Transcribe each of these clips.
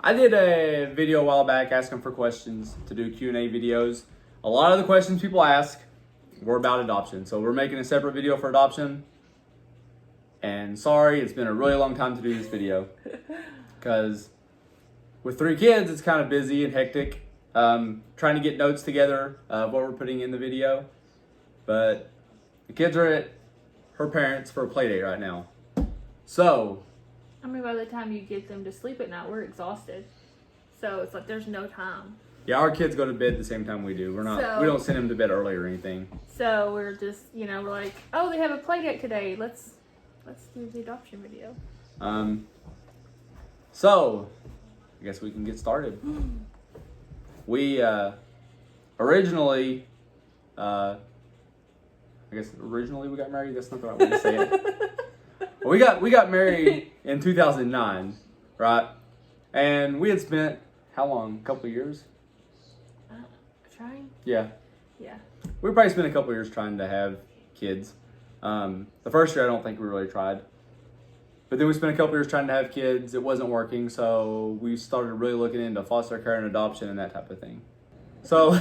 I did a video a while back asking for questions to do Q&A videos. A lot of the questions people ask were about adoption. So we're making a separate video for adoption. And sorry, it's been a really long time to do this video. Because with 3 kids, it's kind of busy and hectic. Trying to get notes together of what we're putting in the video. But the kids are at her parents' for a play date right now. So, I mean, by the time you get them to sleep at night, we're exhausted. So it's like there's no time. yeah, our kids go to bed the same time we do. We don't send them to bed early or anything. So we're just, we're like, oh, they have a play date today. Let's do the adoption video. So, I guess we can get started. We originally we got married. That's not the right way to say it. We got married in 2009, right? And we had spent how long? A couple of years? Trying? Yeah. Yeah. We probably spent a couple of years trying to have kids. The first year I don't think we really tried. But then we spent a couple of years trying to have kids. It wasn't working, so we started really looking into foster care and adoption and that type of thing. So,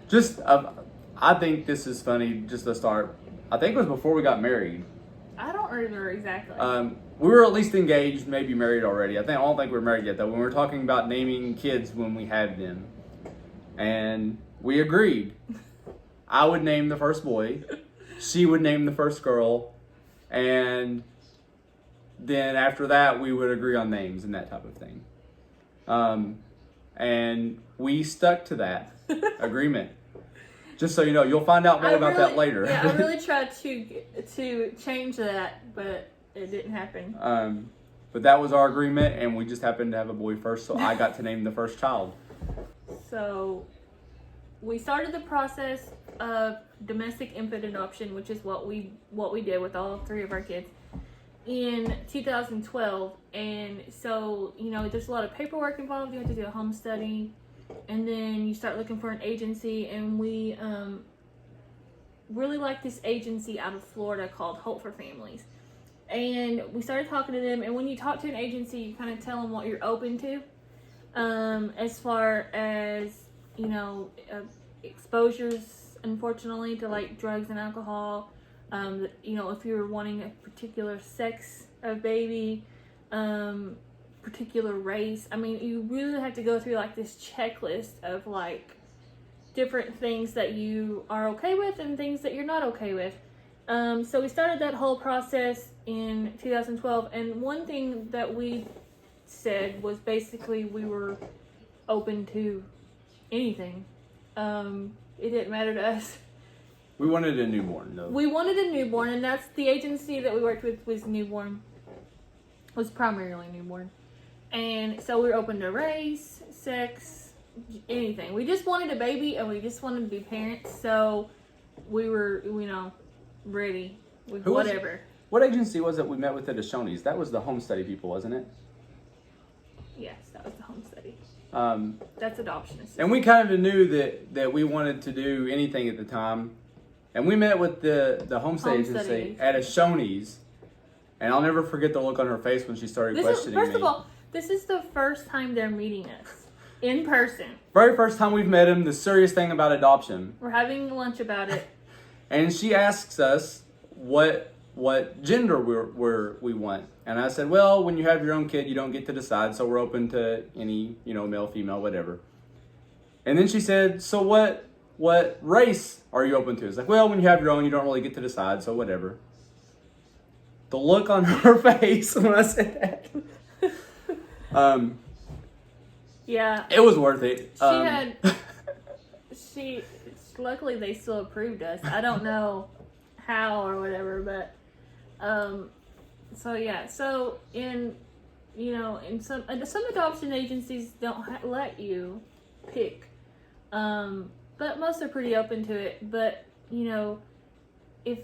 just I think this is funny. Just to start, I think it was before we got married. I don't remember exactly. We were at least engaged, maybe married already. I don't think we were married yet though. When we were talking about naming kids when we had them, and we agreed. I would name the first boy, she would name the first girl, and then after that we would agree on names and that type of thing. And we stuck to that agreement. Just so you know, you'll find out more about that later. Yeah, I really tried to change that, but it didn't happen. But that was our agreement, and we just happened to have a boy first, so I got to name the first child. So we started the process of domestic infant adoption, which is what we did with all 3 of our kids, in 2012. And so, there's a lot of paperwork involved. You have to do a home study. And then you start looking for an agency, and we really like this agency out of Florida called Hope for Families. And we started talking to them, and when you talk to an agency, you kind of tell them what you're open to, as far as, exposures, unfortunately, to like drugs and alcohol, if you're wanting a particular sex of baby, particular race. I mean, you really have to go through like this checklist of like different things that you are okay with and things that you're not okay with. So we started that whole process in 2012, and one thing that we said was basically we were open to anything. It didn't matter to us. We wanted a newborn, though. We wanted a newborn, and that's the agency that we worked with was primarily newborn. And so we were open to race, sex, anything. We just wanted a baby, and we just wanted to be parents. So we were, ready with whatever. What agency was it we met with at Shoney's? That was the home study people, wasn't it? Yes, that was the home study. That's adoption assistance. And we kind of knew that we wanted to do anything at the time. And we met with the home study agency at Shoney's. And I'll never forget the look on her face when she started questioning me. First of all, this is the first time they're meeting us in person. Very first time we've met him, the serious thing about adoption. We're having lunch about it. And she asks us what gender we want. And I said, well, when you have your own kid, you don't get to decide, so we're open to any, male, female, whatever. And then she said, so what race are you open to? It's like, well, when you have your own, you don't really get to decide, so whatever. The look on her face when I said that. Yeah. It was worth it. Luckily they still approved us. I don't know how or whatever, but, so in some adoption agencies don't let you pick, but most are pretty open to it. But, if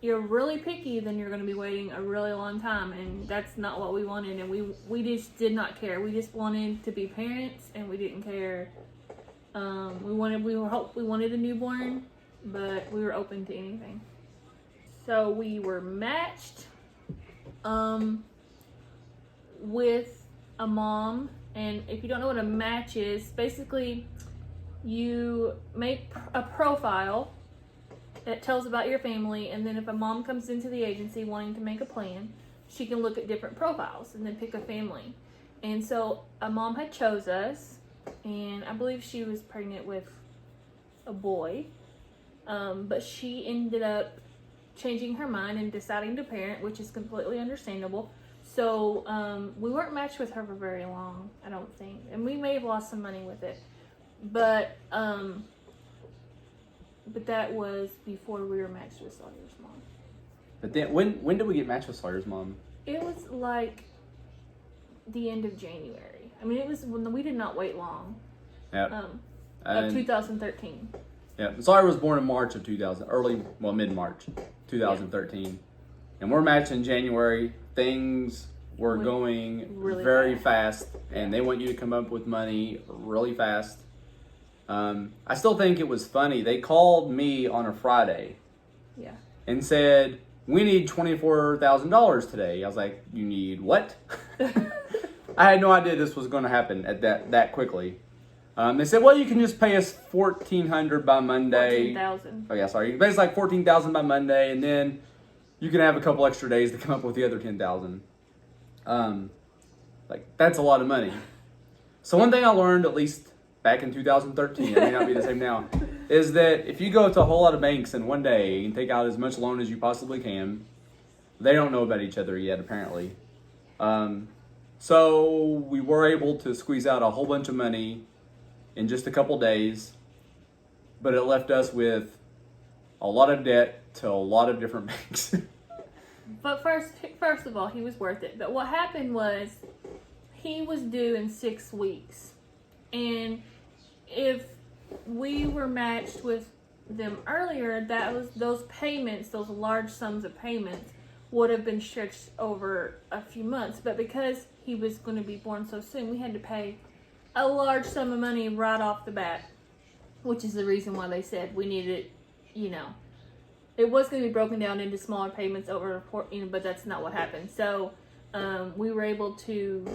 you're really picky, then you're going to be waiting a really long time, and that's not what we wanted. And we just did not care. We just wanted to be parents, and we didn't care. We wanted a newborn, but we were open to anything. So we were matched with a mom And if you don't know what a match is, basically you make a profile that tells about your family, and then if a mom comes into the agency wanting to make a plan, she can look at different profiles and then pick a family. And so a mom had chose us, and I believe she was pregnant with a boy, but she ended up changing her mind and deciding to parent, which is completely understandable. So we weren't matched with her for very long, I don't think, and we may have lost some money with it, but that was before we were matched with Sawyer's mom. But then, when did we get matched with Sawyer's mom? It was like the end of January. I mean, it was when we did not wait long. Yeah. Of 2013. Yeah. Sawyer was born in March of 2000, mid-March 2013. And we're matched in January. Things were going really very fast, and they want you to come up with money really fast. I still think it was funny. They called me on a Friday. Yeah. And said, "We need $24,000 today." I was like, "You need what?" I had no idea this was going to happen at that quickly. They said, "Well, you can just pay us $1,400 by Monday." 14,000. Oh yeah, sorry. You can pay us like $14,000 by Monday, and then you can have a couple extra days to come up with the other $10,000. Like that's a lot of money. So one thing I learned, at least back in 2013, it may not be the same now, is that if you go to a whole lot of banks in one day and take out as much loan as you possibly can, they don't know about each other yet, apparently. So we were able to squeeze out a whole bunch of money in just a couple days, but it left us with a lot of debt to a lot of different banks. But first of all, he was worth it. But what happened was he was due in 6 weeks. And if we were matched with them earlier, those payments, those large sums of payments, would have been stretched over a few months. But because he was going to be born so soon, we had to pay a large sum of money right off the bat, which is the reason why they said we needed, it was going to be broken down into smaller payments over, but that's not what happened. So we were able to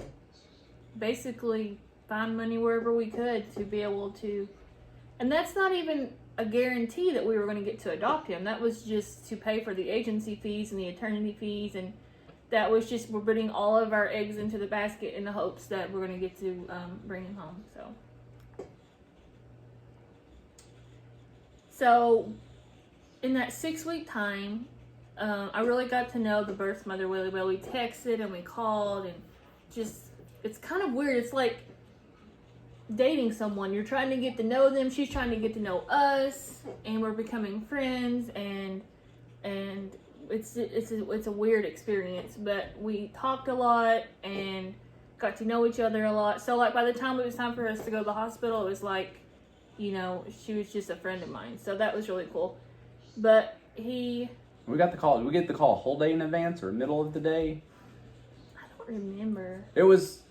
basically find money wherever we could to be able to, and that's not even a guarantee that we were going to get to adopt him. That was just to pay for the agency fees and the attorney fees, and that was just, we're putting all of our eggs into the basket in the hopes that we're going to get to bring him home. So in that 6 week time, I really got to know the birth mother really well. We texted and we called, and just, it's kind of weird. It's like dating someone. You're trying to get to know them. She's trying to get to know us, and we're becoming friends, and it's a weird experience. But we talked a lot and got to know each other a lot. So like by the time it was time for us to go to the hospital, it was like, she was just a friend of mine. So that was really cool. But we got the call. Did we get the call a whole day in advance or middle of the day? I don't remember. It was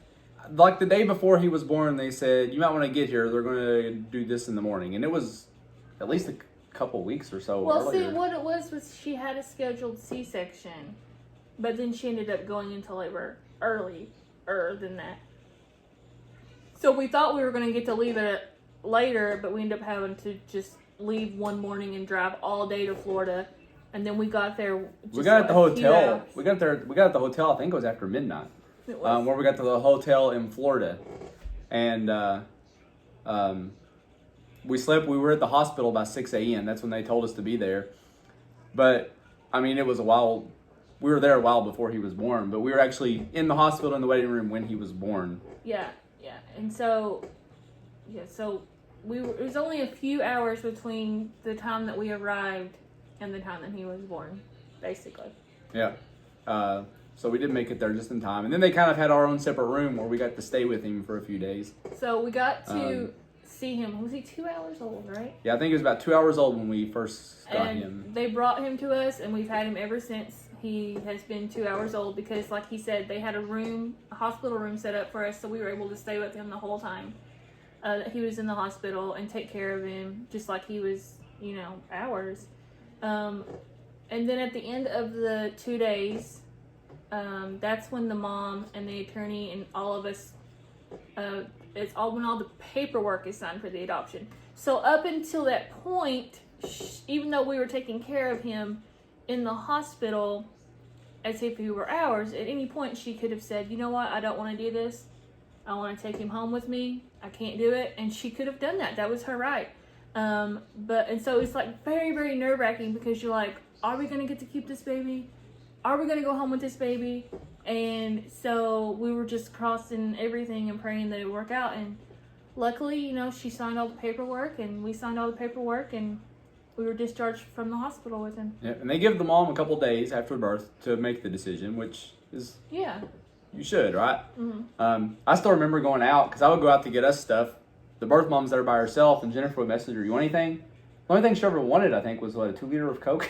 like the day before he was born. They said, "You might want to get here. They're going to do this in the morning." And it was at least a couple weeks or so earlier. See, what it was she had a scheduled C-section, but then she ended up going into labor earlier than that. So we thought we were going to get to leave it later, but we ended up having to just leave one morning and drive all day to Florida. And then we got there. We got at the hotel. We got at the hotel. I think it was after midnight. It was. Where we got to the hotel in Florida, and we slept. We were at the hospital by 6 a.m. That's when they told us to be there. But I mean, it was a while. We were there a while before he was born, but we were actually in the hospital in the waiting room when he was born. Yeah, and so it was only a few hours between the time that we arrived and the time that he was born, basically. Yeah. So we did make it there just in time. And then they kind of had our own separate room where we got to stay with him for a few days. So we got to see him. Was he 2 hours old, right? Yeah, I think he was about 2 hours old when we first got him. They brought him to us, and we've had him ever since. He has been 2 hours old because, like he said, they had a hospital room set up for us, so we were able to stay with him the whole time that he was in the hospital and take care of him just like he was, ours. And then at the end of the 2 days, that's when the mom and the attorney and all of us It's all when all the paperwork is signed for the adoption. So up until that point, even though we were taking care of him in the hospital as if he were ours, at any point she could have said, you know what, I don't want to do this. I want to take him home with me. I can't do it. And she could have done that. That was her right. And so it's like very, very nerve-wracking because you're like, are we going to get to keep this baby? Are we going to go home with this baby? And so we were just crossing everything and praying that it would work out. And luckily, you know, she signed all the paperwork and we signed all the paperwork and we were discharged from the hospital with him. Yeah, and they give the mom a couple days after birth to make the decision, which is, Yeah. you should, right? Mm-hmm. I still remember going out because I would go out to get us stuff. The birth mom's there by herself, and Jennifer would message her, you want anything? The only thing she ever wanted, I think, was what, a 2-liter of Coke?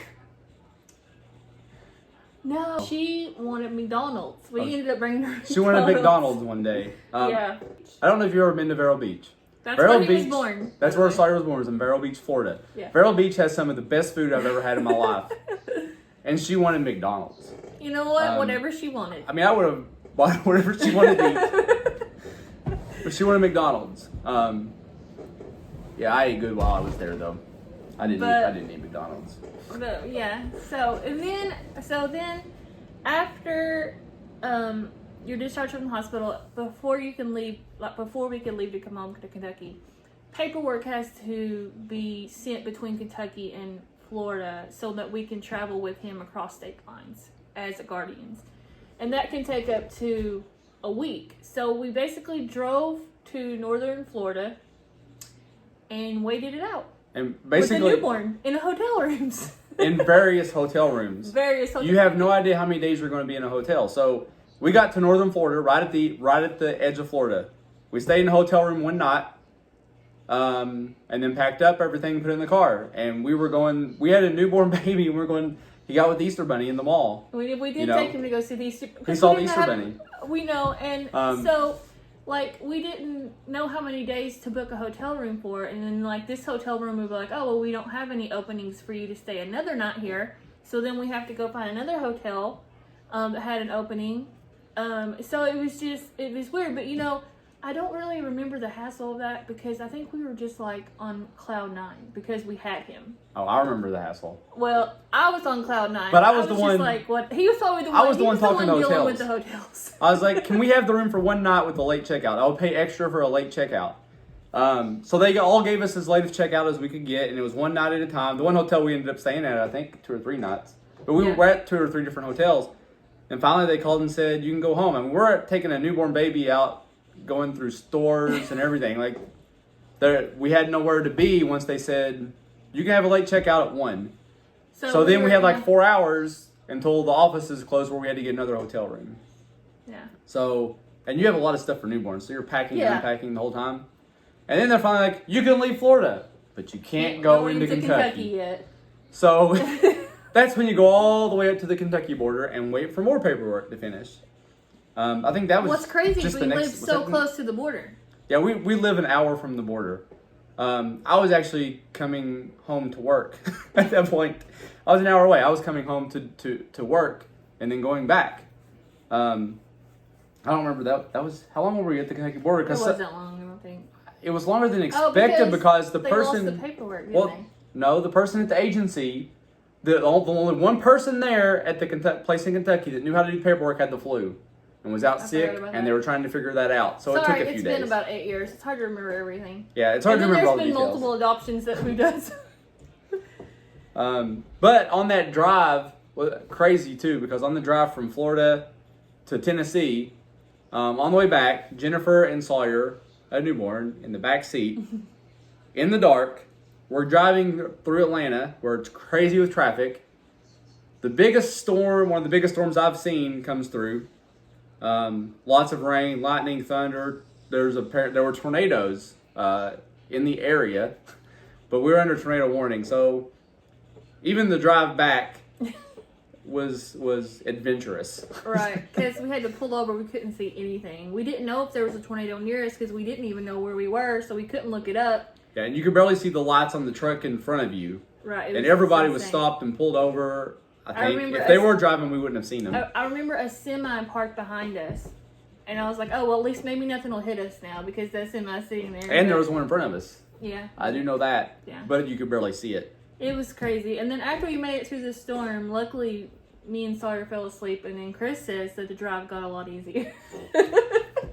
No, she wanted McDonald's. We ended up bringing her. She wanted McDonald's one day. Yeah. I don't know if you've ever been to Vero Beach. That's Vero where he was Beach- born. That's where Sawyer was born, was in Vero Beach, Florida. Yeah. Vero Beach has some of the best food I've ever had in my life. And she wanted McDonald's. You know what? Whatever she wanted. I mean, I would have bought whatever she wanted to eat. But she wanted McDonald's. Yeah, I ate good while I was there, though. I didn't eat McDonald's. But yeah, so then after you're discharged from the hospital, before you can leave, like before we can leave to come home to Kentucky, paperwork has to be sent between Kentucky and Florida so that we can travel with him across state lines as guardians, and that can take up to a week. So we basically drove to northern Florida and waited it out. And With basically, the newborn in hotel rooms. in various hotel rooms. Various hotel You have no idea how many days you're going to be in a hotel. So we got to northern Florida, right at the edge of Florida. We stayed in a hotel room one night, and then packed up everything, put it in the car, and we were going. We had a newborn baby, and we were going. He got with the Easter Bunny in the mall. We did You know, take him to go see the Easter. He saw the Easter Bunny. We know, and so like we didn't know how many days to book a hotel room for, and then like this hotel room, we were like, oh well, we don't have any openings for you to stay another night here, so then we have to go find another hotel that had an opening. So it was weird, but you know, I don't really remember the hassle of that because I think we were just like on cloud 9 because we had him. Oh, I remember the hassle. Well, I was on cloud 9. But I was the just one- like, what? He was probably the one. I was the one talking to dealing hotels. with the hotels. I was like, can we have the room for one night with a late checkout? I would pay extra for a late checkout. So they all gave us as late of checkout as we could get, and it was one night at a time. The one hotel we ended up staying at, I think, 2 or 3 nights. But we were at 2 or 3 different hotels. And finally they called and said, you can go home. I mean, we're taking a newborn baby out, going through stores and everything. Like, we had nowhere to be once they said, you can have a late checkout at 1. So then we had like 4 hours until the offices closed where we had to get another hotel room. Yeah. So, and you have a lot of stuff for newborns, so you're packing and Yeah. unpacking the whole time. And then they're finally like, you can leave Florida, but you can't go into Kentucky. yet. So that's when you go all the way up to the Kentucky border and wait for more paperwork to finish. I think that was What's crazy is just we the next, live so close to the border. Yeah, we live an hour from the border. I was actually coming home to work at that point. I was an hour away. I was coming home to work and then going back. I don't remember that was how long were we at the Kentucky border? It wasn't that long, I don't think. It was longer than expected because the they person lost the paperwork, didn't well, they? no, the person at the agency, the only one person there at the place in Kentucky that knew how to do paperwork had the flu and was out I sick, forgot about and that. they were trying to figure that out. So Sorry, it took a few it's days. been about 8 years. It's hard to remember everything. Yeah, it's hard And to then remember all there's the been details. multiple adoptions that who does. But on that drive, well, crazy too, because on the drive from Florida to Tennessee, on the way back, Jennifer and Sawyer, a newborn, in the back seat, in the dark. We're driving through Atlanta, where it's crazy with traffic. The biggest storm, one of the biggest storms I've seen, comes through. Lots of rain, lightning, thunder. There were tornadoes in the area, but we were under tornado warning. So even the drive back was adventurous. Right, because we had to pull over. We couldn't see anything. We didn't know if there was a tornado near us because we didn't even know where we were, so we couldn't look it up. Yeah, and you could barely see the lights on the truck in front of you. Right. And everybody was insane. stopped and pulled over. I think remember if they were driving, we wouldn't have seen them. I remember a semi parked behind us, And I was like, oh, well, at least maybe nothing will hit us now because that's him us sitting there. And there was one in front of us. Yeah. I do know that. Yeah. But you could barely see it. It was crazy. And then after we made it through the storm, luckily me and Sawyer fell asleep. And then Chris says that the drive got a lot easier.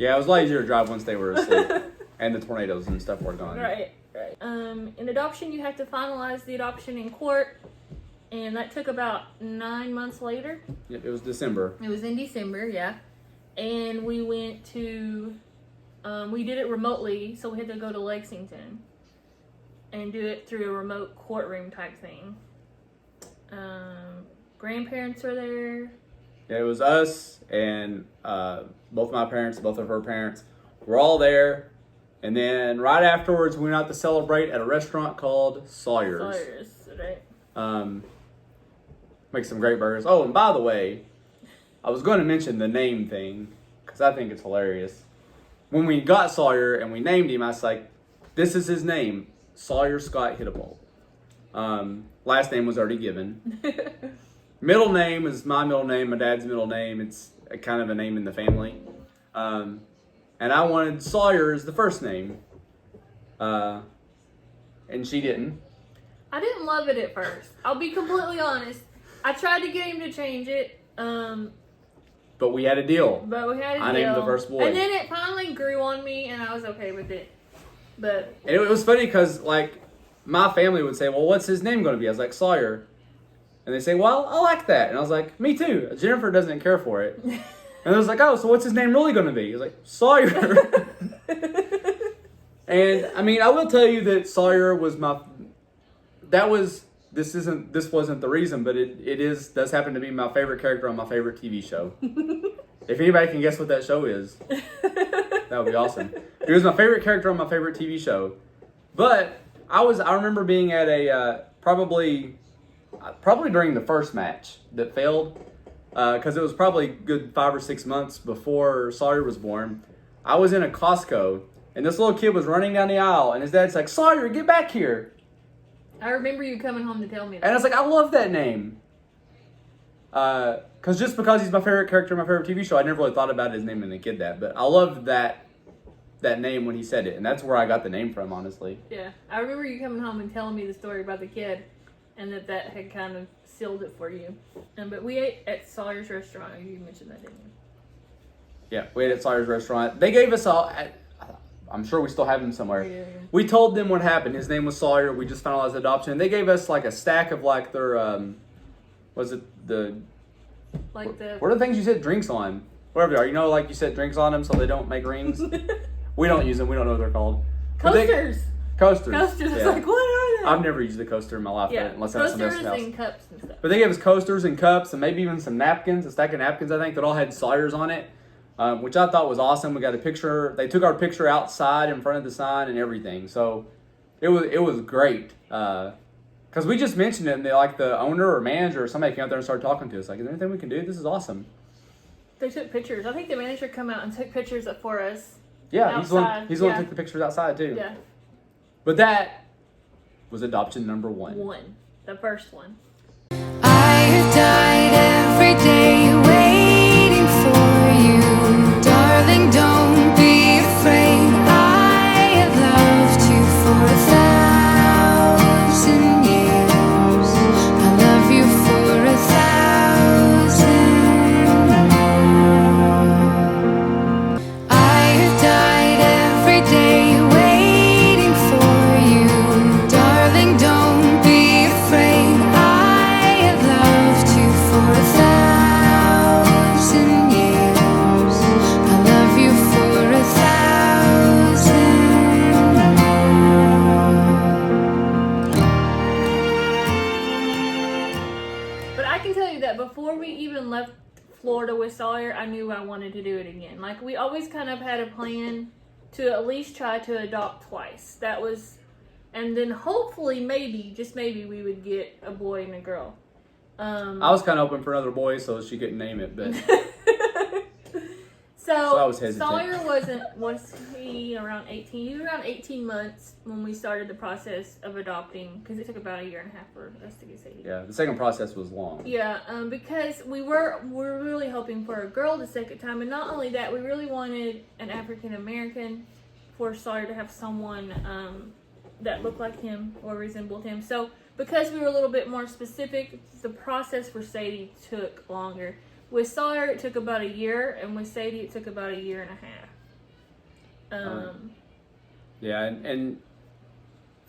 Yeah, it was a lot easier to drive once they were asleep. And the tornadoes and stuff were gone. Right. In adoption, you have to finalize the adoption in court. And that took about 9 months later. It was December. It was in December, yeah. And we went to, we did it remotely, so we had to go to Lexington and do it through a remote courtroom type thing. Grandparents were there. Yeah, it was us and both my parents, both of her parents. We're all there. And then right afterwards, we went out to celebrate at a restaurant called Sawyer's. Sawyer's, right. Make some great burgers. Oh, and by the way, I was going to mention the name thing because I think it's hilarious. When we got Sawyer and we named him, I was like, this is his name, Sawyer Scott Hittable. Last name was already given. Middle name is my middle name, my dad's middle name. It's a kind of a name in the family. And I wanted Sawyer as the first name. And she didn't. I didn't love it at first. I'll be completely honest. I tried to get him to change it. But we had a deal. But we had a deal. I named the first boy. And then it finally grew on me, and I was okay with it. But and it was funny because, like, my family would say, well, what's his name going to be? I was like, Sawyer. And they say, well, I like that. And I was like, me too. Jennifer doesn't care for it. And I was like, oh, so what's his name really going to be? He was like, Sawyer. And, I mean, I will tell you that Sawyer was this wasn't the reason, but it does happen to be my favorite character on my favorite TV show. If anybody can guess what that show is, that would be awesome. He was my favorite character on my favorite TV show. But I remember being at a probably during the first match that failed, because it was probably good 5 or 6 months before Sawyer was born. I was in a Costco, and this little kid was running down the aisle, and his dad's like, Sawyer, get back here. I remember you coming home to tell me that. And I was like, I love that name. Because he's my favorite character in my favorite TV show, I never really thought about his name and the kid that. But I loved that name when he said it. And that's where I got the name from, honestly. Yeah. I remember you coming home and telling me the story about the kid. And that had kind of sealed it for you. But we ate at Sawyer's restaurant. You mentioned that, didn't you? Yeah, we ate at Sawyer's restaurant. They gave us all... I'm sure we still have him somewhere. Yeah. We told them what happened. His name was Sawyer. We just finalized adoption. They gave us like a stack of like their, what are the things you set drinks on? Whatever they are. You know, like you set drinks on them so they don't make rings. We don't use them. We don't know what they're called. Coasters. Coasters. Coasters. Yeah. It's like, what are they? I've never used a coaster in my life, Yeah. unless that's something Coasters else. and cups and stuff. But they gave us coasters and cups and maybe even some napkins, a stack of napkins, I think, that all had Sawyers on it. Which I thought was awesome. We got a picture. They took our picture outside in front of the sign and everything. So it was great. Because we just mentioned it, and the owner or manager or somebody came out there and started talking to us. Like, is there anything we can do? This is awesome. They took pictures. I think the manager come out and took pictures for us. Yeah, outside. he's the one who took the pictures outside too. Yeah. But that was adoption number one. The first one. I have died every day waiting for you. Darling, don't be afraid. I have loved you for 1,000 years. I love you for 1,000 more. I have died every day waiting for you. Darling, don't be afraid. I have loved you for 1,000 years. I love you for 1,000 more. But I can tell you that before we even left Florida with Sawyer, I knew I wanted to do it again. Like, we always kind of had a plan to at least try to adopt twice. That was, and then hopefully, maybe, just maybe, we would get a boy and a girl. I was kind of hoping for another boy so she couldn't name it, but So I was hesitant. Sawyer was he around 18? He was around 18 months when we started the process of adopting, because it took about a year and a half for us to get Sadie. Yeah, the second process was long. Yeah, because we were really hoping for a girl the second time, and not only that, we really wanted an African American for Sawyer to have someone that looked like him or resembled him. So because we were a little bit more specific, the process for Sadie took longer. With Sawyer, it took about a year, and with Sadie, it took about a year and a half. Yeah, and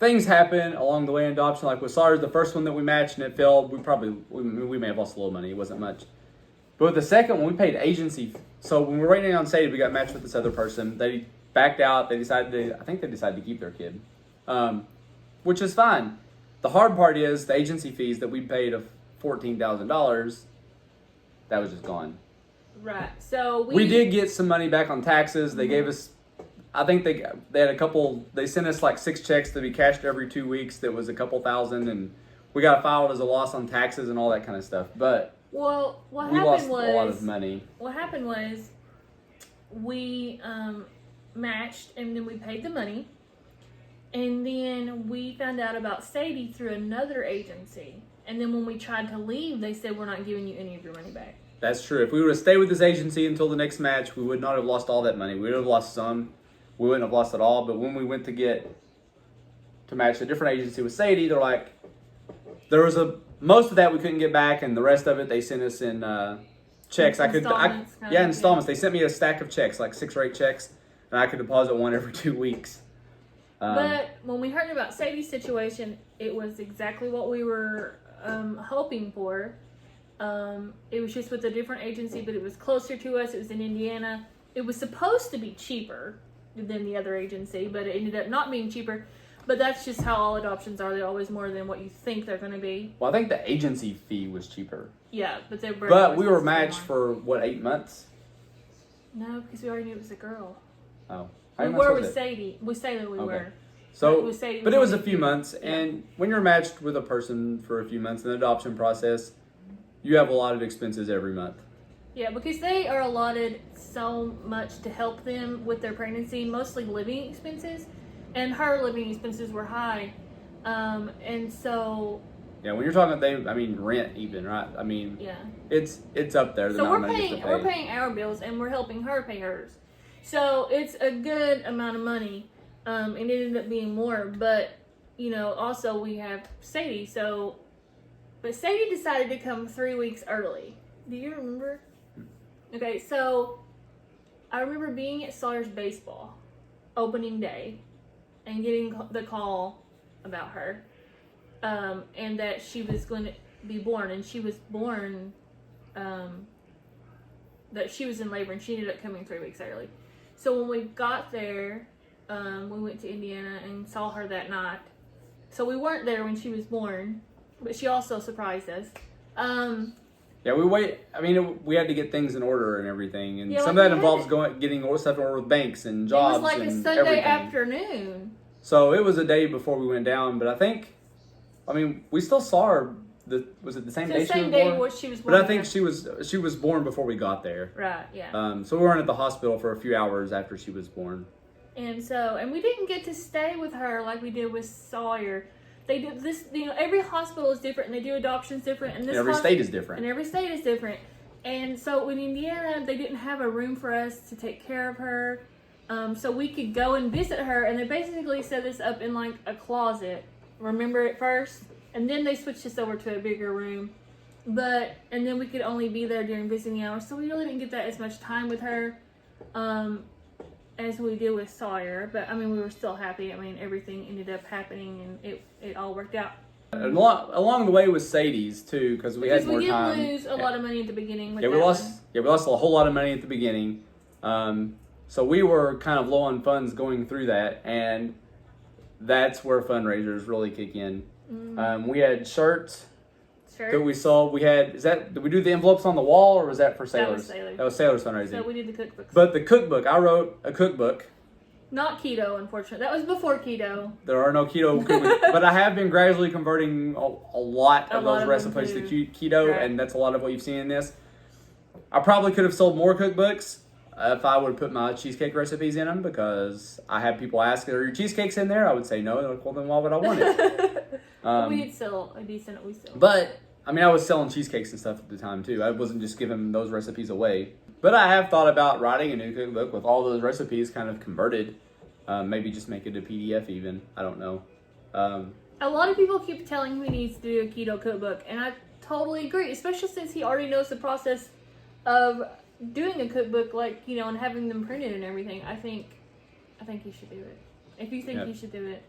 things happen along the way in adoption. Like with Sawyer, the first one that we matched and it failed, we may have lost a little money. It wasn't much. But with the second one, we paid agency. So when we were waiting on Sadie, we got matched with this other person. They backed out. I think they decided to keep their kid, which is fine. The hard part is the agency fees that we paid of $14,000. That was just gone. Right. So we did get some money back on taxes. They gave us, I think they had a couple. They sent us like 6 checks to be cashed every 2 weeks. That was a couple thousand, and we got filed as a loss on taxes and all that kind of stuff. But we lost a lot of money. What happened was we matched, and then we paid the money, and then we found out about Sadie through another agency. And then when we tried to leave, they said, we're not giving you any of your money back. That's true. If we were to stay with this agency until the next match, we would not have lost all that money. We would have lost some. We wouldn't have lost it all. But when we went to match a different agency with Sadie, they're like, most of that we couldn't get back, and the rest of it they sent us in checks. Installments. They sent me a stack of checks, like 6 or 8 checks, and I could deposit one every 2 weeks. But when we heard about Sadie's situation, it was exactly what we were hoping for. It was just with a different agency, but it was closer to us. It was in Indiana. It was supposed to be cheaper than the other agency, but it ended up not being cheaper. But that's just how all adoptions are. They're always more than what you think they're going to be. Well, I think the agency fee was cheaper. Yeah, but they were. But we were matched for what, 8 months? No, because we already knew it was a girl. Oh, we were with Sadie. With Sailor, we were. So, but it was a few months, and when you're matched with a person for a few months in the adoption process, you have a lot of expenses every month. Yeah, because they are allotted so much to help them with their pregnancy, mostly living expenses, and her living expenses were high, and so. Yeah, when you're talking, rent even, right? Yeah, it's up there. So we're paying our bills, and we're helping her pay hers, so it's a good amount of money. It ended up being more, but also we have Sadie. But Sadie decided to come 3 weeks early. Do you remember? Okay, so I remember being at Sawyer's baseball opening day and getting the call about her, and that she was going to be born, and she was born, that she was in labor, and she ended up coming 3 weeks early. So when we got there, we went to Indiana and saw her that night. So we weren't there when she was born, but she also surprised us. Yeah, we had to get things in order and everything, and yeah, some of that involves getting stuff in order with banks and jobs. It was like and a Sunday everything. afternoon. So it was a day before we went down, but we still saw her. Was it the same day she was born? She was born. But I think she was born before we got there. Right. Yeah. So we weren't at the hospital for a few hours after she was born. And we didn't get to stay with her like we did with Sawyer. They do this, every hospital is different, and they do adoptions different, and every state is different. And so in Indiana, they didn't have a room for us to take care of her, so we could go and visit her. And they basically set us up in like a closet. Remember at first, and then they switched us over to a bigger room. And then we could only be there during visiting hours, so we really didn't get that as much time with her. As we did with Sawyer, but we were still happy. Everything ended up happening, and it all worked out. And along the way with Sadie's too, because we had more time. We did lose a lot of money at the beginning. We lost a whole lot of money at the beginning. So we were kind of low on funds going through that, and that's where fundraisers really kick in. We had shirts that we sold. Did we do the envelopes on the wall, or was that for Sailors? That was Sailors fundraising. So we did the cookbooks. But the cookbook, I wrote a cookbook. Not keto, unfortunately. That was before keto. There are no keto cookbooks, but I have been gradually converting a lot of those recipes to keto, right. And that's a lot of what you've seen in this. I probably could have sold more cookbooks. if I would put my cheesecake recipes in them, because I have people ask, are your cheesecakes in there? I would say no. They're like, well, then why would I want it? We'd sell a decent. But I mean, I was selling cheesecakes and stuff at the time too. I wasn't just giving those recipes away. But I have thought about writing a new cookbook with all those recipes kind of converted. Maybe just make it a PDF even. I don't know. A lot of people keep telling me he needs to do a keto cookbook, and I totally agree, especially since he already knows the process of doing a cookbook, like, you know, and having them printed and everything. I think he should do it. If you think he should do it,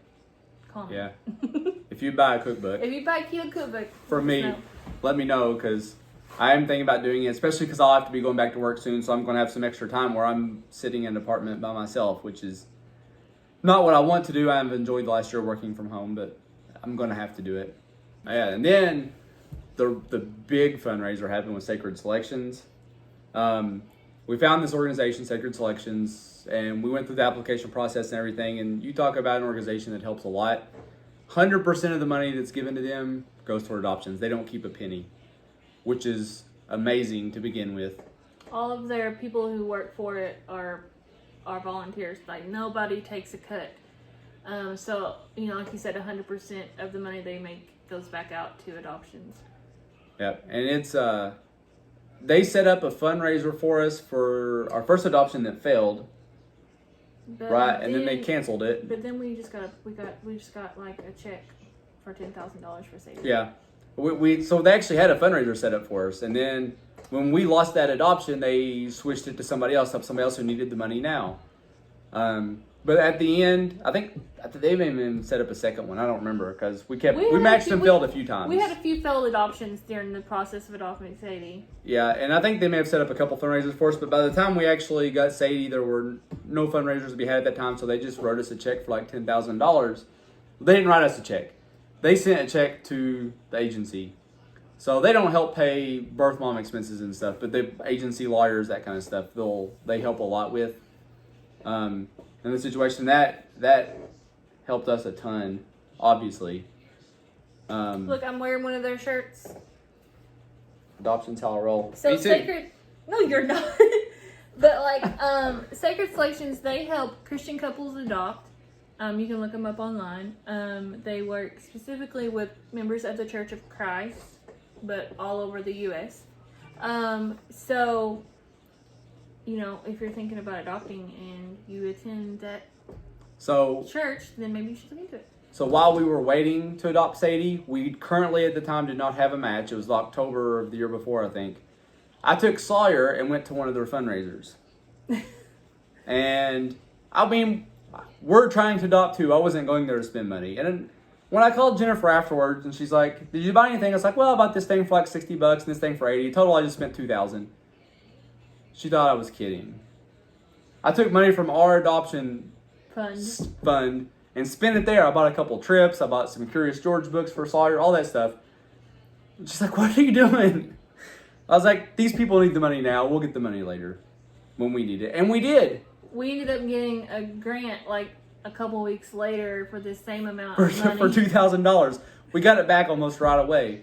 comment. Yeah. If you buy a cookbook, If you buy a keto cookbook, for me, no. let me know, because I am thinking about doing it, especially because I'll have to be going back to work soon, so I'm going to have some extra time where I'm sitting in an apartment by myself, which is not what I want to do. I've enjoyed the last year working from home, but I'm going to have to do it. Yeah, and then the big fundraiser happened with Sacred Selections. We found this organization, Sacred Selections, and we went through the application process and everything, and you talk about an organization that helps a lot. 100% of the money that's given to them goes toward adoptions. They don't keep a penny, which is amazing to begin with. All of their people who work for it are volunteers. Like, nobody takes a cut. So, you know, like you said, 100% of the money they make goes back out to adoptions. Yep, and it's they set up a fundraiser for us for our first adoption that failed, But right? And then they canceled it. But then we just got like a check for $10,000 for Sadie. Yeah, so they actually had a fundraiser set up for us, and then when we lost that adoption, they switched it to somebody else who needed the money now. But at the end, I think they may even set up a second one. I don't remember, because we matched and failed a few times. We had a few failed adoptions during the process of adopting Sadie. Yeah, and I think they may have set up a couple fundraisers for us, but by the time we actually got Sadie, there were no fundraisers to be had at that time, so they just wrote us a check for like $10,000. They didn't write us a check. They sent a check to the agency. So they don't help pay birth mom expenses and stuff, but the agency lawyers, that kind of stuff, they help a lot with. In the situation that helped us a ton, obviously. Look, I'm wearing one of their shirts. Adoption's how I roll. So Me too. Sacred, no, you're not. But like, Sacred Selections, they help Christian couples adopt. You can look them up online. They work specifically with members of the Church of Christ, but all over the U.S. So, you know, if you're thinking about adopting and you attend that church, then maybe you should look into it. So while we were waiting to adopt Sadie, we currently at the time did not have a match. It was October of the year before, I think. I took Sawyer and went to one of their fundraisers. And, I mean, we're trying to adopt too. I wasn't going there to spend money. And when I called Jennifer afterwards, and she's like, did you buy anything? I was like, well, I bought this thing for like $60 and this thing for $80. Total, I just spent $2,000. She thought I was kidding. I took money from our adoption fund and spent it there. I bought a couple trips. I bought some Curious George books for Sawyer, all that stuff. She's like, what are you doing? I was like, these people need the money now. We'll get the money later when we need it. And we did. We ended up getting a grant like a couple weeks later for the same amount of money. For $2,000. We got it back almost right away.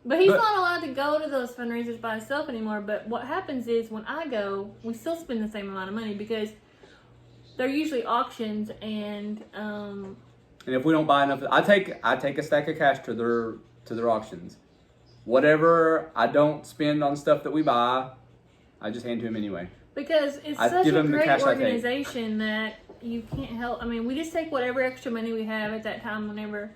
But he's not allowed to go to those fundraisers by himself anymore. But what happens is when I go, we still spend the same amount of money because they're usually auctions, and if we don't buy enough, I take a stack of cash to their auctions. Whatever I don't spend on stuff that we buy, I just hand to him anyway. Because it's such a great organization that you can't help. I mean, we just take whatever extra money we have at that time whenever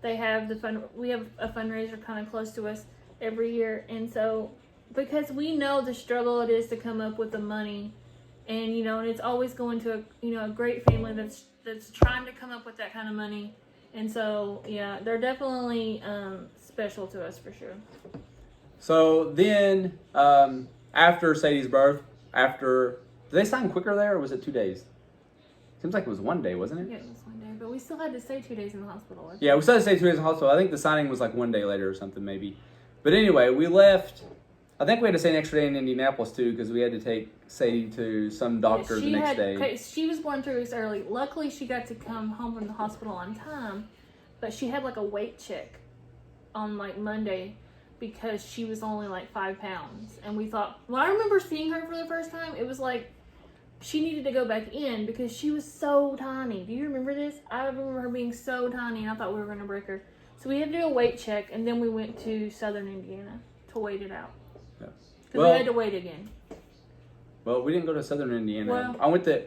they have we have a fundraiser kind of close to us every year. And so, because we know the struggle it is to come up with the money, and, you know, and it's always going to a great family that's trying to come up with that kind of money. And so, yeah, they're definitely special to us for sure. So then, after Sadie's birth, did they sign quicker there, or was it 2 days? Seems like it was 1 day, wasn't it? Yeah, it was 1 day, but we still had to stay 2 days in the hospital. Yeah, we still had to stay 2 days in the hospital. I think the signing was like 1 day later or something, maybe. But anyway, we left. I think we had to stay an extra day in Indianapolis too, because we had to take Sadie to some doctor the next day. Okay, she was born 3 weeks early. Luckily, she got to come home from the hospital on time, but she had like a weight check on like Monday. because she was only like 5 pounds. And we thought, when I remember seeing her for the first time, it was like she needed to go back in because she was so tiny. Do you remember this? I remember her being so tiny and I thought we were going to break her. So we had to do a weight check, and then we went to Southern Indiana to wait it out. Yeah. Because we had to wait again. Well, we didn't go to Southern Indiana. Well,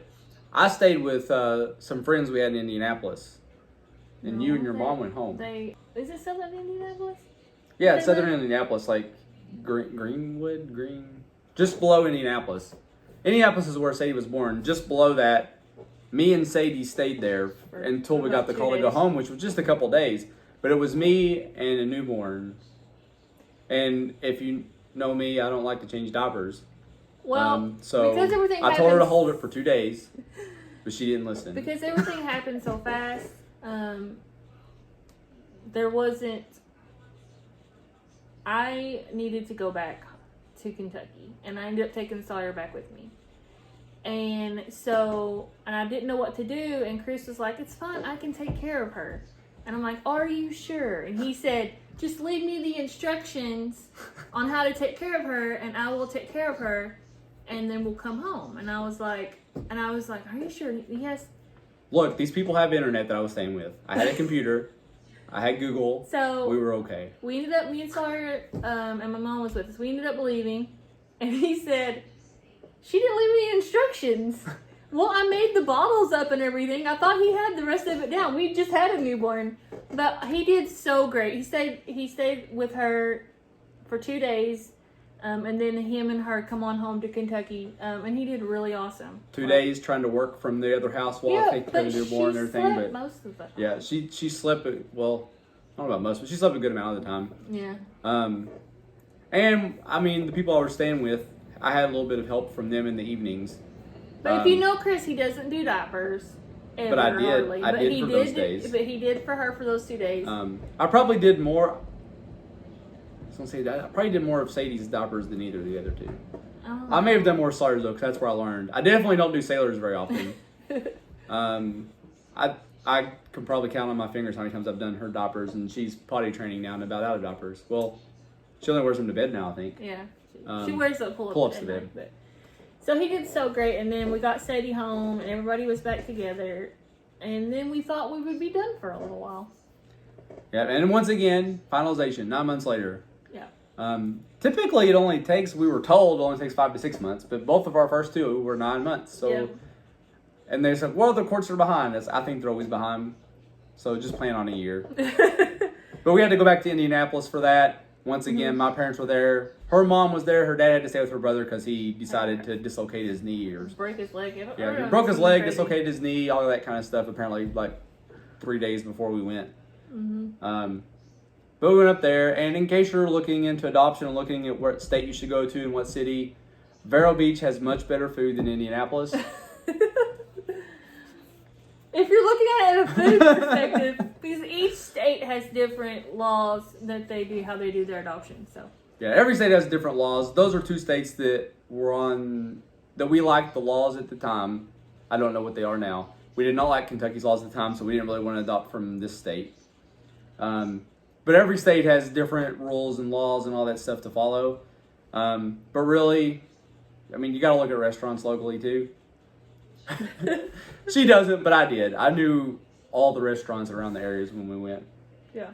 I stayed with some friends we had in Indianapolis. And you and your mom went home. Is it Southern Indianapolis? Yeah, it's Southern Indianapolis, like Greenwood, just below Indianapolis. Indianapolis is where Sadie was born. Just below that, me and Sadie stayed there until we got the call to go home, which was just a couple days. But it was me and a newborn. And if you know me, I don't like to change diapers. Well, so because everything I told her to hold it for 2 days, but she didn't listen. Because everything happened so fast, there wasn't. I needed to go back to Kentucky, and I ended up taking Sawyer back with me. And I didn't know what to do, and Chris was like, "It's fine, I can take care of her." And I'm like, "Are you sure?" And he said, "Just leave me the instructions on how to take care of her, and I will take care of her, and then we'll come home." And I was like, "Are you sure?" Yes. Look, these people have internet that I was staying with. I had a computer. I had Google. So we were okay. We ended up, me and Sawyer, and my mom was with us. We ended up leaving, and he said, "She didn't leave any instructions." Well, I made the bottles up and everything. I thought he had the rest of it down. We just had a newborn, but he did so great. He stayed with her for 2 days, and then him and her come on home to Kentucky, and he did really awesome. 2 days trying to work from the other house while I take care of the newborn and everything. But most of the time. Yeah, she slept. Well, I don't know about most, but she slept a good amount of the time. Yeah. And I mean, the people I was staying with, I had a little bit of help from them in the evenings. But if you know Chris, he doesn't do diapers. But I did. Hardly. I did for those days. But he did for her for those 2 days. I probably did more. I was gonna say that I probably did more of Sadie's diapers than either of the other two. Oh. I may have done more Sawyer's though, because that's where I learned. I definitely don't do Sailors very often. I can probably count on my fingers how many times I've done her diapers, and she's potty training now and about out of diapers. Well, she only wears them to bed now, I think. Yeah, she wears the pull-ups to bed. But. So he did so great, and then we got Sadie home, and everybody was back together, and then we thought we would be done for a little while. Yeah, and once again, finalization 9 months later. Yeah. Typically, it only takes, we were told, it only takes 5 to 6 months, but both of our first two were 9 months. So, yeah. And they said, well, the courts are behind us. I think they're always behind, so just plan on a year. But we had to go back to Indianapolis for that. Once again, my parents were there. Her mom was there. Her dad had to stay with her brother because he decided to dislocate his knee. Break his leg. He broke his leg, dislocated his knee, all of that kind of stuff, apparently, like 3 days before we went. But we went up there, and in case you're looking into adoption and looking at what state you should go to and what city, Vero Beach has much better food than Indianapolis. If you're looking at it in a food perspective, because each state has different laws that they do, how they do their adoption. So yeah, every state has different laws. Those are two states that were on, that we liked the laws at the time. I don't know what they are now. We did not like Kentucky's laws at the time, so we didn't really want to adopt from this state. But every state has different rules and laws and all that stuff to follow. But really, I mean, you got to look at restaurants locally too. She doesn't, but I did. I knew all the restaurants around the areas when we went. yeah.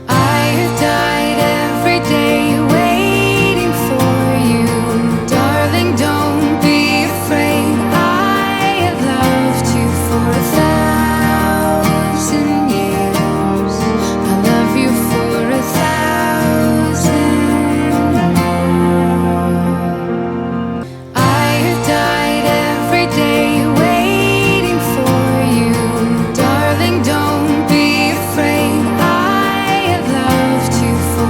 I have died every day waiting for you, darling. Don't be afraid. I have loved you for 1,000 years. I love you for 1,000 more. I have died every day waiting for you, darling. Don't be afraid. I have loved you for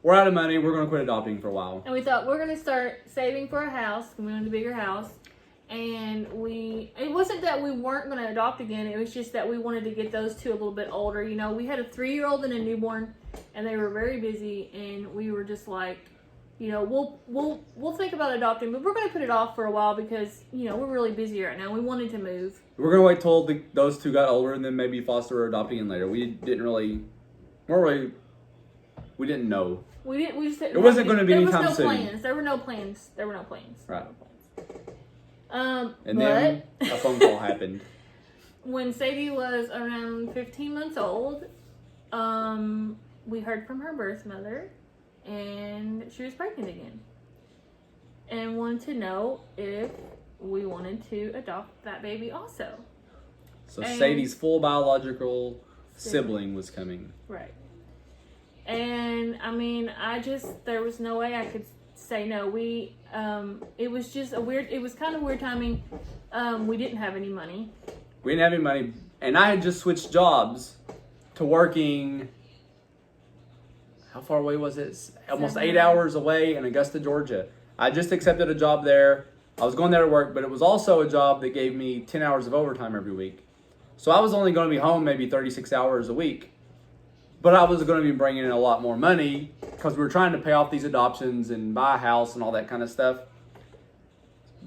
we're out of money. We're going to quit adopting for a while. And we thought we're going to start saving for a house. We wanted a bigger house. And it wasn't that we weren't going to adopt again. It was just that we wanted to get those two a little bit older. You know, we had a 3-year-old and a newborn, and they were very busy. And we were just like, you know, we'll think about adopting, but we're going to put it off for a while because, you know, we're really busy right now. We wanted to move. We're going to wait till those two got older and then maybe foster or adopt again later. We didn't know. We just It wasn't going to be anytime soon. Plans. There were no plans. Right. And then a phone call happened. When Sadie was around 15 months old, we heard from her birth mother, and she was pregnant again, and wanted to know if we wanted to adopt that baby also. So Sadie's full biological sibling was coming. Right. And I mean, there was no way I could say no. It was just it was kind of weird timing. We didn't have any money. We didn't have any money, and I had just switched jobs to working. How far away was it? Almost 8 hours away in Augusta, Georgia. I just accepted a job there. I was going there to work, but it was also a job that gave me 10 hours of overtime every week. So I was only going to be home maybe 36 hours a week. But I was going to be bringing in a lot more money because we were trying to pay off these adoptions and buy a house and all that kind of stuff.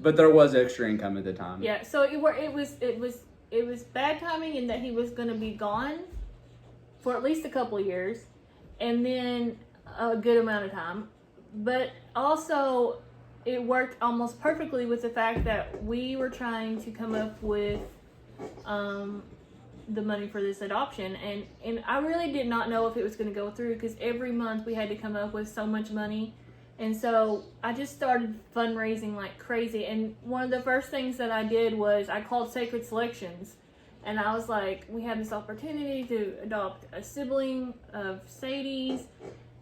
But there was extra income at the time. Yeah, so it was bad timing in that he was going to be gone for at least a couple of years, and then a good amount of time. But also, it worked almost perfectly with the fact that we were trying to come up with the money for this adoption, and I really did not know if it was going to go through because every month we had to come up with so much money, and so I just started fundraising like crazy. And one of the first things that I did was I called Sacred Selections, and I was like, we have this opportunity to adopt a sibling of Sadie's,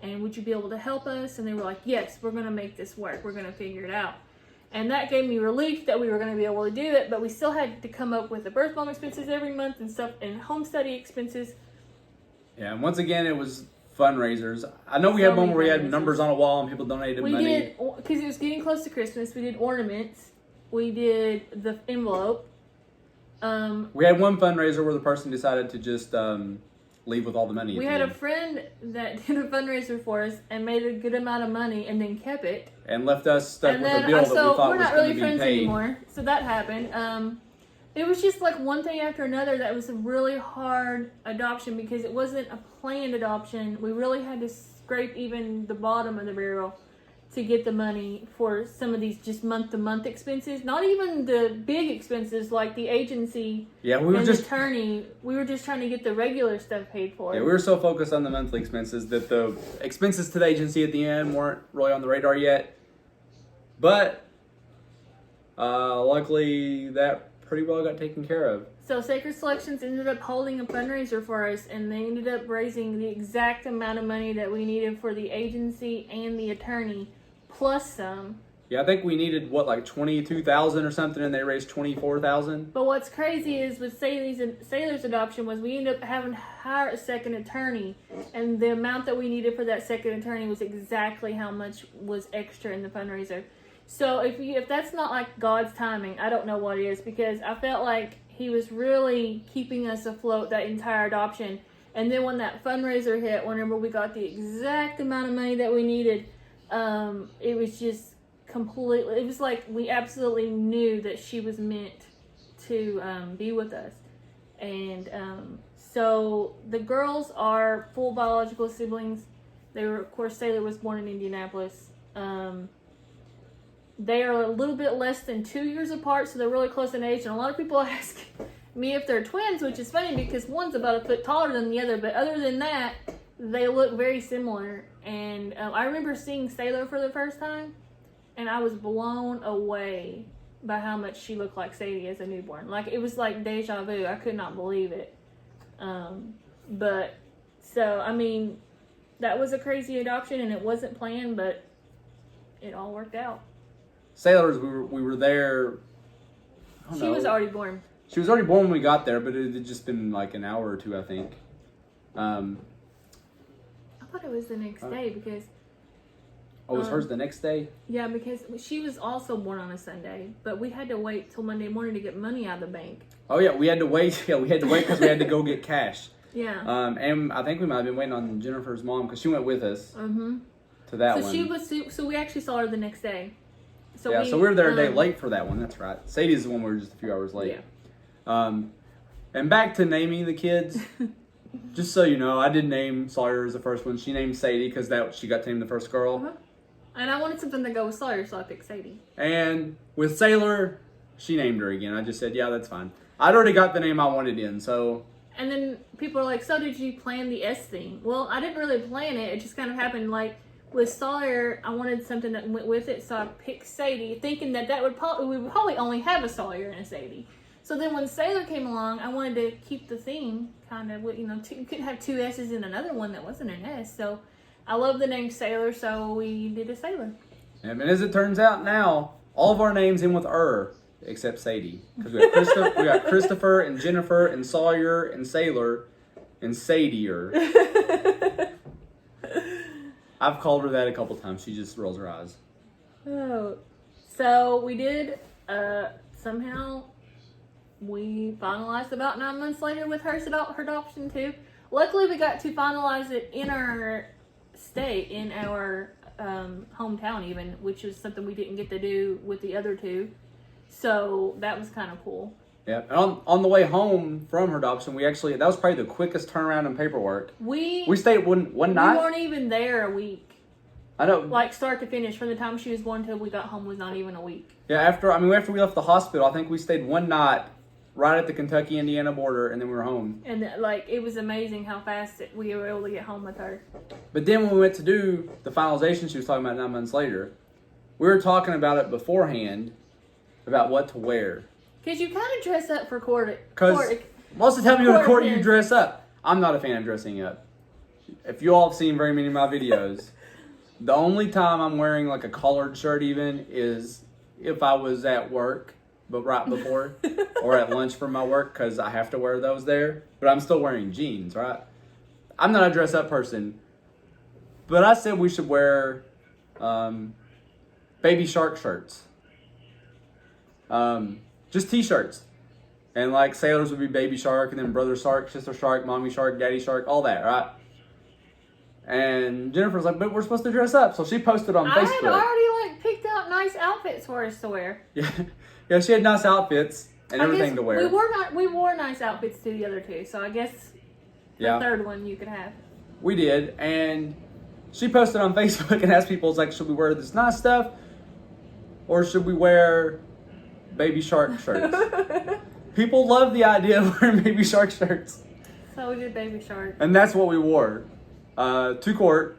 and would you be able to help us? And they were like, yes, we're going to make this work, we're going to figure it out. And that gave me relief that we were going to be able to do it, but we still had to come up with the birth mom expenses every month and stuff, and home study expenses. Yeah, and once again, it was fundraisers. I know we had one where we had numbers on a wall and people donated money. We did, because it was getting close to Christmas, we did ornaments. We did the envelope. We had one fundraiser where the person decided to just leave with all the money. We had a friend that did a fundraiser for us and made a good amount of money and then kept it. And left us stuck and with then, a bill that we thought was going to be paid. So we're not really friends anymore. So that happened. It was just like one thing after another that was a really hard adoption because it wasn't a planned adoption. We really had to scrape even the bottom of the barrel to get the money for some of these just month-to-month expenses. Not even the big expenses like the agency and the attorney. We were just trying to get the regular stuff paid for. Yeah, we were so focused on the monthly expenses that the expenses to the agency at the end weren't really on the radar yet. But luckily that pretty well got taken care of. So Sacred Selections ended up holding a fundraiser for us, and they ended up raising the exact amount of money that we needed for the agency and the attorney, plus some. Yeah, I think we needed, like $22,000 or something, and they raised $24,000. But what's crazy is with Sailor's adoption was we ended up having to hire a second attorney, and the amount that we needed for that second attorney was exactly how much was extra in the fundraiser. So if that's not like God's timing, I don't know what is, because I felt like He was really keeping us afloat that entire adoption. And then when that fundraiser hit, whenever we got the exact amount of money that we needed, it was just completely, it was like we absolutely knew that she was meant to be with us. And so the girls are full biological siblings. They were, of course, Sailor was born in Indianapolis. They are a little bit less than 2 years apart, so they're really close in age. And a lot of people ask me if they're twins, which is funny because one's about a foot taller than the other. But other than that, they look very similar. And I remember seeing Sailor for the first time, and I was blown away by how much she looked like Sadie as a newborn. Like, it was like deja vu. I could not believe it. But, so, I mean, that was a crazy adoption, and it wasn't planned, but it all worked out. Sailors, we were there. She was already born. She was already born when we got there, but it had just been like an hour or two, I think. I thought it was the next day because Oh, was hers the next day? Yeah, because she was also born on a Sunday, but we had to wait till Monday morning to get money out of the bank. Oh yeah, we had to wait. Yeah, we had to wait because we had to go get cash. Yeah. And I think we might have been waiting on Jennifer's mom because she went with us to that So one. she was. So we actually saw her the next day. So So we were there a day late for that one. That's right. Sadie's the one we were just a few hours late. Yeah. And back to naming the kids. Just so you know, I did name Sawyer as the first one. She named Sadie because she got to name the first girl. Uh-huh. And I wanted something to go with Sawyer, so I picked Sadie. And with Sailor, she named her again. I just said, yeah, that's fine. I'd already got the name I wanted in, so. And then people are like, so did you plan the S thing? Well, I didn't really plan it. It just kind of happened. Like with Sawyer, I wanted something that went with it, so I picked Sadie, thinking that we would probably only have a Sawyer and a Sadie. So then when Sailor came along, I wanted to keep the theme kind of, you couldn't have two S's in another one that wasn't an S. So I love the name Sailor, so we did a Sailor. And as it turns out now, all of our names end with except Sadie. Because we got Christopher and Jennifer and Sawyer and Sailor and Sadie-er. I've called her that a couple times. She just rolls her eyes. Oh. So we did, somehow we finalized about 9 months later with her adoption too. Luckily we got to finalize it in our state, in our hometown even, which was something we didn't get to do with the other two. So that was kind of cool. Yeah, and on the way home from her adoption, that was probably the quickest turnaround in paperwork. We stayed one night. We weren't even there a week. I know. Like start to finish, from the time she was born till we got home was not even a week. Yeah, after we left the hospital, I think we stayed one night right at the Kentucky-Indiana border, and then we were home. And it was amazing how fast we were able to get home with her. But then when we went to do the finalization she was talking about 9 months later, we were talking about it beforehand, about what to wear. Because you kind of dress up for court. Because most of the time you go to court, you dress up. I'm not a fan of dressing up. If you all have seen very many of my videos, the only time I'm wearing like a collared shirt even is if I was at work, but right before, or at lunch for my work, because I have to wear those there. But I'm still wearing jeans, right? I'm not a dress up person. But I said we should wear Baby Shark shirts. Just t-shirts. And like sailors would be Baby Shark, and then Brother Shark, Sister Shark, Mommy Shark, Daddy Shark, all that, right? And Jennifer's like, but we're supposed to dress up. So she posted on Facebook. I had already picked out nice outfits for us to wear. Yeah, she had nice outfits and everything to wear. We wore nice outfits to the other two, so I guess the third one you could have. We did, and she posted on Facebook and asked people, it's like, should we wear this nice stuff, or should we wear Baby Shark shirts? People love the idea of wearing Baby Shark shirts. So we did Baby Shark. And that's what we wore to court.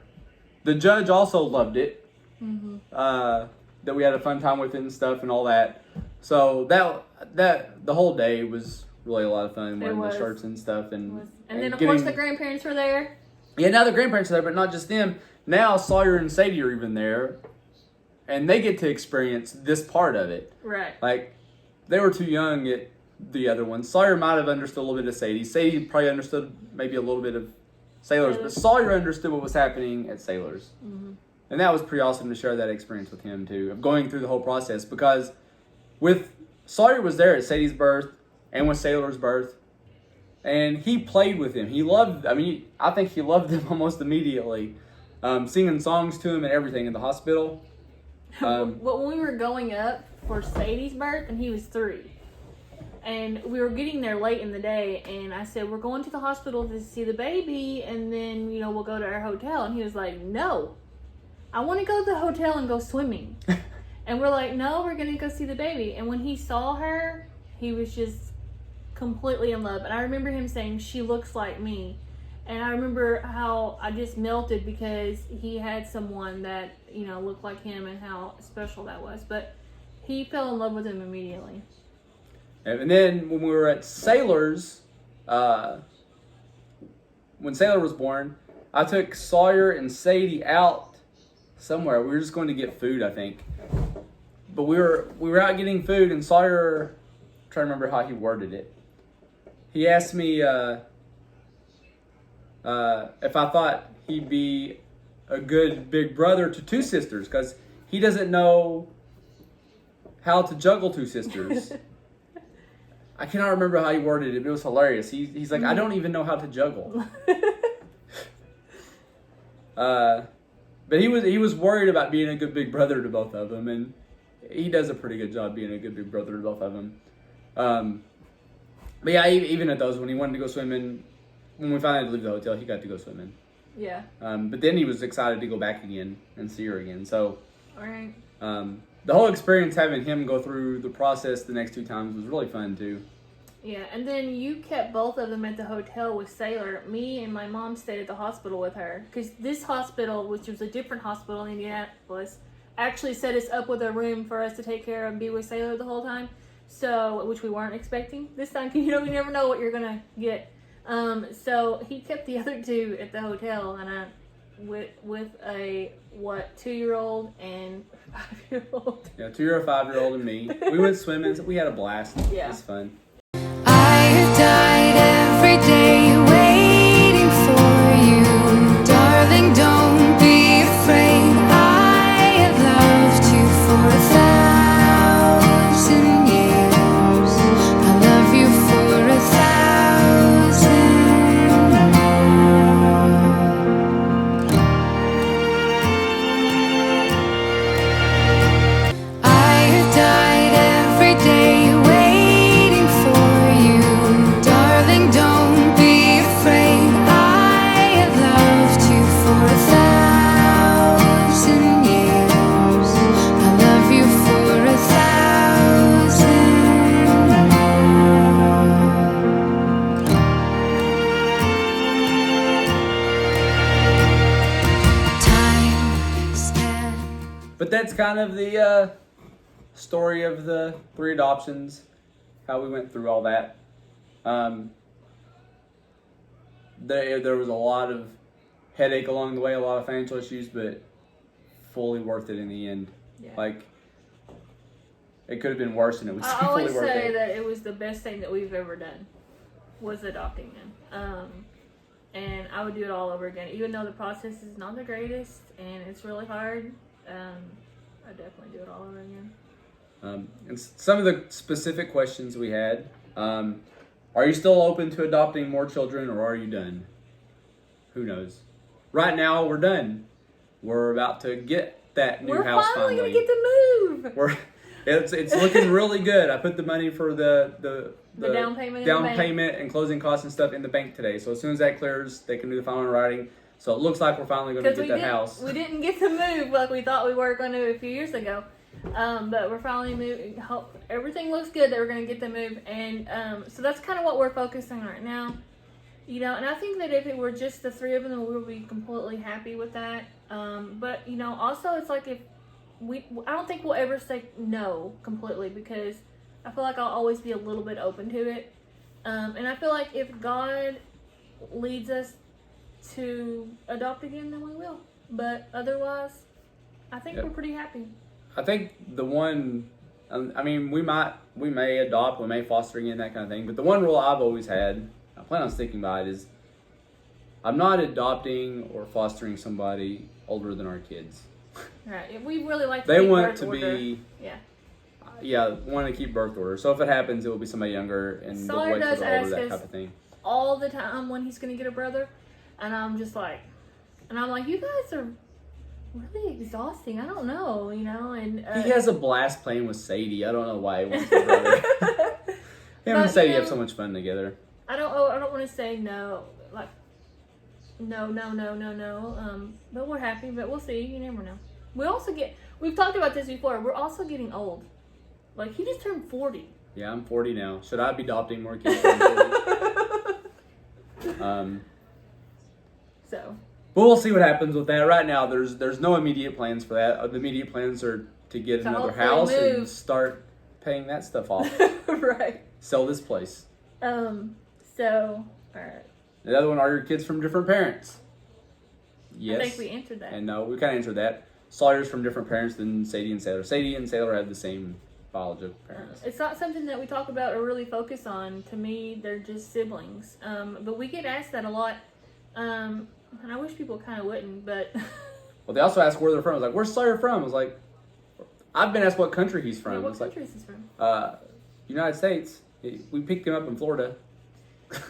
The judge also loved it. That we had a fun time with it and stuff and all that. So that the whole day was really a lot of fun wearing the shirts and stuff. And then of course the grandparents were there. Yeah, now the grandparents are there, but not just them. Now Sawyer and Sadie are even there. And they get to experience this part of it. Right. Like, they were too young at the other one. Sawyer might have understood a little bit of Sadie. Sadie probably understood maybe a little bit of Sailor's. But Sawyer understood what was happening at Sailor's. And that was pretty awesome to share that experience with him, too, of going through the whole process. Because Sawyer was there at Sadie's birth and with Sailor's birth. And he played with him. I think he loved them almost immediately. Singing songs to him and everything in the hospital. When we were going up for Sadie's birth, and he was 3, and we were getting there late in the day, and I said, we're going to the hospital to see the baby, and then we'll go to our hotel. And he was like, no, I want to go to the hotel and go swimming. And we're like, no, we're gonna go see the baby. And when he saw her, he was just completely in love. And I remember him saying, she looks like me. And I remember how I just melted because he had someone that, looked like him, and how special that was. But he fell in love with him immediately. And then when we were at Sailor's, when Sailor was born, I took Sawyer and Sadie out somewhere. We were just going to get food, I think. But we were out getting food, and Sawyer, I'm trying to remember how he worded it. He asked me if I thought he'd be a good big brother to two sisters because he doesn't know how to juggle two sisters. I cannot remember how he worded it, but it was hilarious. He's like, I don't even know how to juggle. But he was worried about being a good big brother to both of them, and he does a pretty good job being a good big brother to both of them. But yeah, even at those, when he wanted to go swimming, when we finally had to leave the hotel, he got to go swimming. Yeah. But then he was excited to go back again and see her again. So, All right. the whole experience, having him go through the process the next 2 times, was really fun too. Yeah, and then you kept both of them at the hotel with Sailor. Me and my mom stayed at the hospital with her. Because this hospital, which was a different hospital in Indianapolis, actually set us up with a room for us to take care of and be with Sailor the whole time. So, which we weren't expecting this time. You never know what you're going to get. So he kept the other 2 at the hotel, and with a 2-year-old and 5-year-old. Yeah, 2-year-old, 5-year-old, and me. We went swimming. We had a blast. Yeah. It was fun. I have died every day waiting for you. Darling, don't be afraid. I have loved you for 1,000 years. I love you for 1,000 more. I have died every day waiting for you. Darling, don't be afraid. I have loved you for 1,000 years. I love you for 1,000 more. Time stands. But that's kind of the story of the 3 adoptions, how we went through all that. There was a lot of headache along the way, a lot of financial issues, but fully worth it in the end. Yeah. Like, it could have been worse, and it was I fully always worth say it. that it was the best thing that we've ever done, was adopting them. And I would do it all over again, even though the process is not the greatest and it's really hard. I definitely do it all over again. And some of the specific questions we had, are you still open to adopting more children, or are you done? Who knows? Right now, we're done. We're about to get that new We're house finally finally. gonna get to move. It's looking really good. I put the money for the down payment in the bank. payment and closing costs and stuff in the bank today. So as soon as that clears, they can do the final writing. So it looks like we're finally going to get that house. We didn't get to move like we thought we were going to a few years ago. But we're finally moving. Everything looks good that we're going to get to move. And so that's kind of what we're focusing on right now. And I think that if it were just the 3 of them, we would be completely happy with that. But, also it's like I don't think we'll ever say no completely, because I feel like I'll always be a little bit open to it. And I feel like if God leads us to adopt again, then we will. But otherwise, I think we're pretty happy. I think the one, we may adopt, we may foster again, that kind of thing. But the one rule I've always had, I plan on sticking by it, is I'm not adopting or fostering somebody older than our kids. Right. If we really like to They keep want birth to order. be, Yeah. want to keep birth order. So if it happens, it will be somebody younger, and they'll Sawyer wait for does the older, ask that us type of thing. all the time when he's gonna get a brother, and I'm like, you guys are really exhausting. I don't know, and He has a blast playing with Sadie. I don't know why he wants a brother. Him and But, Sadie have so much fun together. I don't want to say no, like no. But we're happy. But we'll see. You never know. We've talked about this before. We're also getting old. Like, he just turned 40. Yeah, I'm 40 now. Should I be adopting more kids? So. But we'll see what happens with that. Right now, there's no immediate plans for that. The immediate plans are to get To another hopefully house and move. start paying that stuff off. Right. Sell this place. So, alright. The other one, are your kids from different parents? Yes. I think we answered that. And no, we kind of answered that. Sawyer's from different parents than Sadie and Sailor. Sadie and Sailor have the same biological parents. It's not something that we talk about or really focus on. To me, they're just siblings. But we get asked that a lot. And I wish people kind of wouldn't, but Well, they also asked where they're from. I was like, where's Sawyer from? I was like, I've been asked what country he's from. Yeah, what It's like, country is this from? United States. We picked him up in Florida.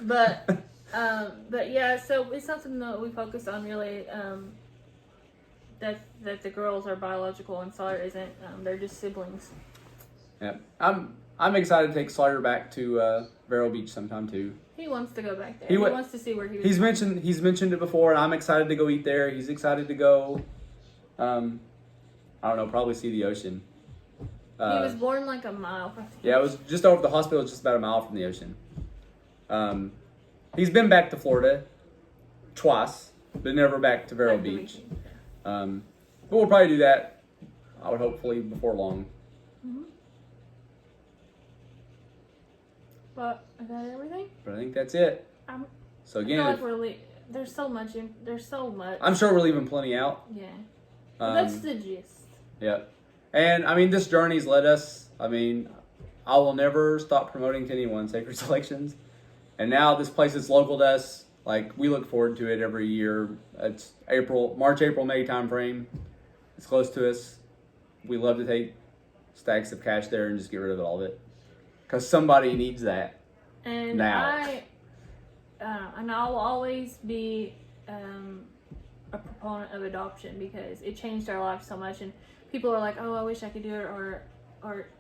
But yeah, so it's something that we focus on really. That the girls are biological and Sawyer isn't. They're just siblings. Yeah, I'm excited to take Sawyer back to Vero Beach sometime too. He wants to go back there. He He, wa- wants to see where he was. He's mentioned it before, and I'm excited to go eat there. He's excited to go. I don't know, probably see the ocean. He was born like a mile from the Yeah, it was just over the hospital. It's just about a mile from the ocean. He's been back to Florida twice, but never back to Vero Back to Beach. Beach. But we'll probably do that. I would hopefully before long. But is that everything? But I think that's it. I'm- So I again, feel like if- we're there's so much. There's so much. I'm sure we're leaving plenty out. Yeah. But that's Um, the gist. Yeah. And I mean, this journey's led us. I mean, I will never stop promoting to anyone Sacred Selections. And now this place is local to us. Like, we look forward to it every year. It's March, April, May time frame. It's close to us. We love to take stacks of cash there and just get rid of all of it. Because somebody needs that. And now. I'll always be a proponent of adoption because it changed our lives so much. And people are like, "Oh, I wish I could do it,"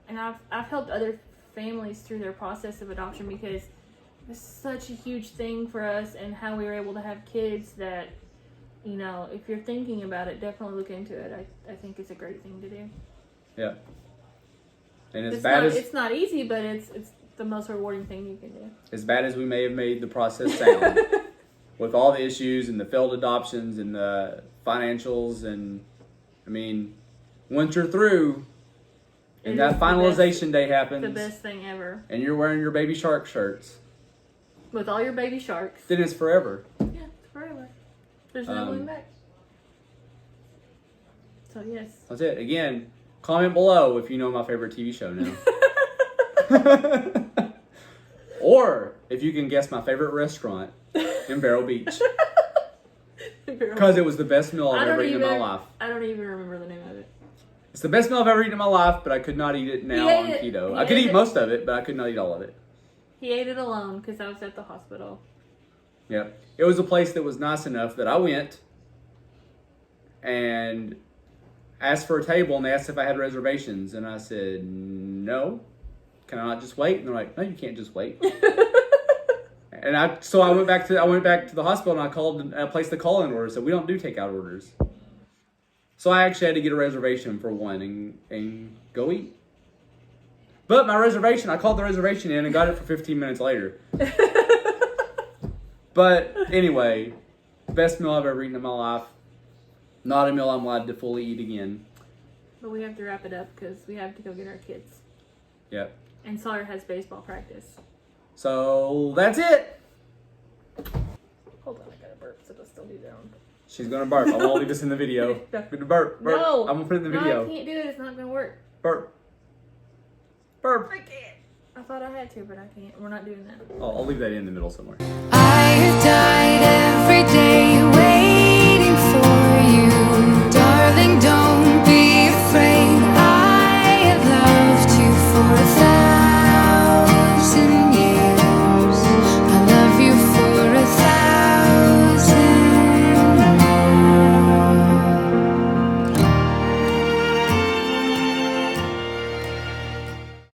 and I've helped other families through their process of adoption because it's such a huge thing for us and how we were able to have kids that, you know, if you're thinking about it, definitely look into it. I think it's a great thing to do. Yeah. And It's not easy, but it's the most rewarding thing you can do. as bad as we may have made the process sound, with all the issues and the failed adoptions and the financials, and I mean, once you're through and It that is the finalization day The happens best thing ever. and you're wearing your baby shark shirts, With all your baby sharks. then it's forever. Yeah, it's forever. There's no going back. So yes. That's it. Again, comment below if you know my favorite TV show now. Or if you can guess my favorite restaurant in Vero Beach. Because it was the best meal I've ever eaten in my life. I don't even remember the name of it. It's the best meal I've ever eaten in my life, but I could not eat it now on keto. I could eat most of it, but I could not eat all of it. He ate it alone because I was at the hospital. Yep. It was a place that was nice enough that I went and asked for a table, and they asked if I had reservations, and I said, no. Can I not just wait? And they're like, no, you can't just wait. And I went back to the hospital, and I placed the call-in order. So we don't do takeout orders. So I actually had to get a reservation for one and go eat. But my reservation, I called the reservation in and got it for 15 minutes later. But anyway, best meal I've ever eaten in my life. Not a meal I'm allowed to fully eat again. But we have to wrap it up because we have to go get our kids. Yep. And Sawyer has baseball practice. So that's it. Hold on, I gotta burp, so it'll still do that one. She's gonna burp. I won't leave this in the video. Burp. No! I'm gonna put it in the No, video. I can't do it. It's not gonna work. Burp. Burp. I can't. I thought I had to, but I can't. We're not doing that. I'll leave that in the middle somewhere. I have died every day